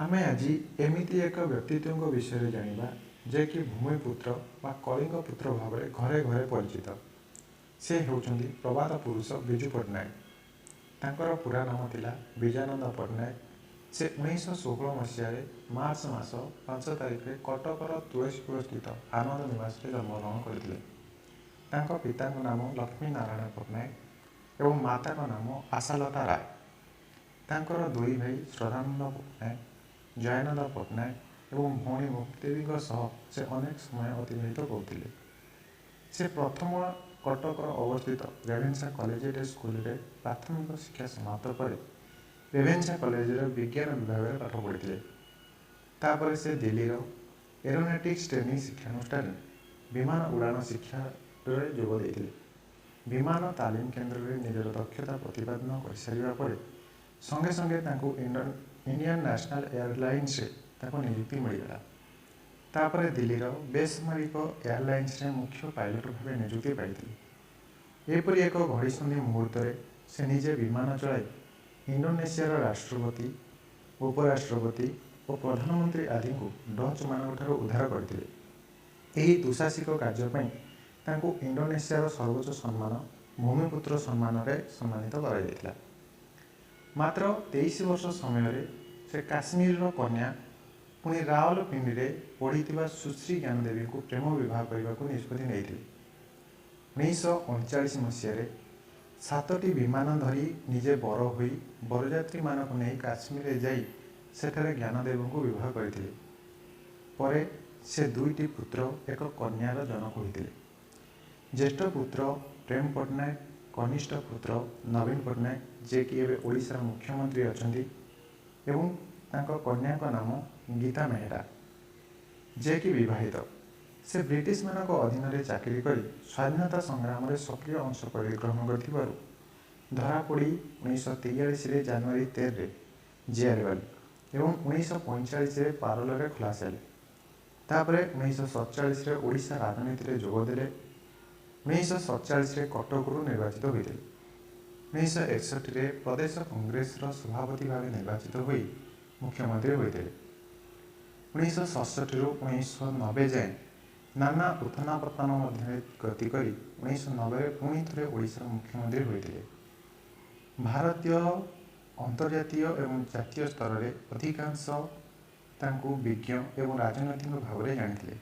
आमे आज एमिति एक व्यक्तित्व विषय जानिबा जे कि भूमिपुत्र वा कलिंग पुत्र भाव में घरे घरे परिचित। से होउछंती प्रभात पुरुष बिजु पट्टनायक। तांकर पूरा नाम थिला विजयानंद पट्टनायक। से 1916 मसीह मार्च मास 5 तारिख में कटकर तुलसीपुर स्थित आनंद निवास में जन्मग्रहण करथिले। तांको पिता नाम लक्ष्मी नारायण पट्टनायक एवं माता नाम आशालता राय। तांकर दुई भाई श्रद्धानंद पट्टनायक, जयानंद पट्टनायक एवं भौणी मुक्तिदेवी सह से अनेक समय अतिबाहित करते। से प्रथम कटक अवस्थित रेभेन्सा कलेजिएट स्कूल रे प्राथमिक शिक्षा समाप्त पर रेभेन्सा कलेज विज्ञान विभाग में पाठ पढ़ी। तापर से दिल्ली एरोनॉटिक्स ट्रेनिंग शिक्षानुष्ठान विमान उड़ान शिक्षा जोग देते। विमान तालीम केन्द्र में निजर दक्षता प्रतिपादन कर सारा पर संगे संगे इंडियन नेशनल एयरलाइंस नियुक्ति मिलगला। तापर दिल्ली बेसामरिक एयरलाइंस मुख्य पायलट भाव नियुक्ति पाई। एपरी एक घड़ीसंधि मुहूर्त से निजे विमान चलाई इंडोनेशिया राष्ट्रपति, उपराष्ट्रपति और प्रधानमंत्री आदि को डच मान उद्धार करते। यही दुशासिक कार्य इंडोनेशिया सर्वोच्च सम्मान भूमिपुत्र सम्मान सम्मानित कर मात्र 23 वर्ष समय से काश्मीर कन्या पुणी रावलपिंडी में पढ़ी सुश्री ज्ञानदेवी को प्रेम विवाह करने को निष्पत्ति नहीं। 1939 मसीह 7टी विमान धरी निजे बर हो बरयात्री मानक नहीं काश्मीर जाई सेठारे ज्ञानदेव को विवाह करते। परे से दुईटी पुत्र एक कन्यार जनक होते। ज्येष्ठ पुत्र प्रेम पट्टनायक, कनिष्ठ पुत्र नवीन पट्टनायक जे कि एवं ओडिशार मुख्यमंत्री अछंती एवं तांको कन्या का नाम गीता मेहरा जे कि विवाहित। से ब्रिटिश मानक अधीन में चाकरी कर स्वाधीनता संग्राम में सक्रिय अंश ग्रहण कर धरा पड़ी 1943 जनवरी 13 जेल गले एवं 1945 पारोल खुलासाले। तापर 1947 ओडिशा राजनीति में जोगदे। 1947 कटकरू निर्वाचित होते। 1961 प्रदेश कांग्रेस सभापति भाव निर्वाचित हो मुख्यमंत्री होते। 1967 1990 जाए नाना उथना पतन मध्य गति कर 1990 पुणी थे ओडिशा मुख्यमंत्री होते। भारतीय अंतर्जातीय एवं जातीय स्तर में अधिकांश विज्ञ एवं राजनैतिक भाव में जानी।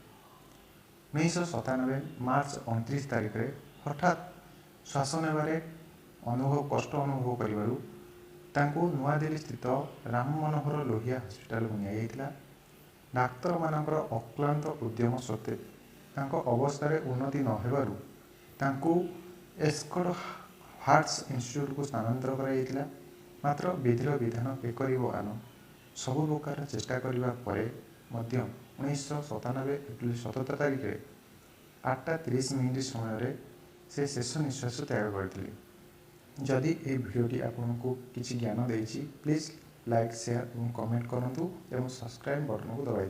1997 मार्च 29 तारिख में हठात श्वास नेबारे कष्ट अनुभव कर नुआदिल्ली स्थित राम मनोहर लोहिया हस्पिटाल को निया। डाक्तर मानकर अक्लांत उद्यम सत्वे अवस्था उन्नति नहेबारु एस्कॉर्ड हार्ट्स इंस्टीट्यूट को स्थानांतर कर मात्र विधिर विधान बेकरी आन सबु प्रकार चेष्टा करने पर 1997 एप्रिल 17 तारिख में 8:30 समय से शेष निश्वास त्याग करते। जदि ये भिडियोटी आपको किसी ज्ञान देछि प्लीज लाइक शेयर और कमेंट करूँ और सब्सक्राइब बटन को दबाई।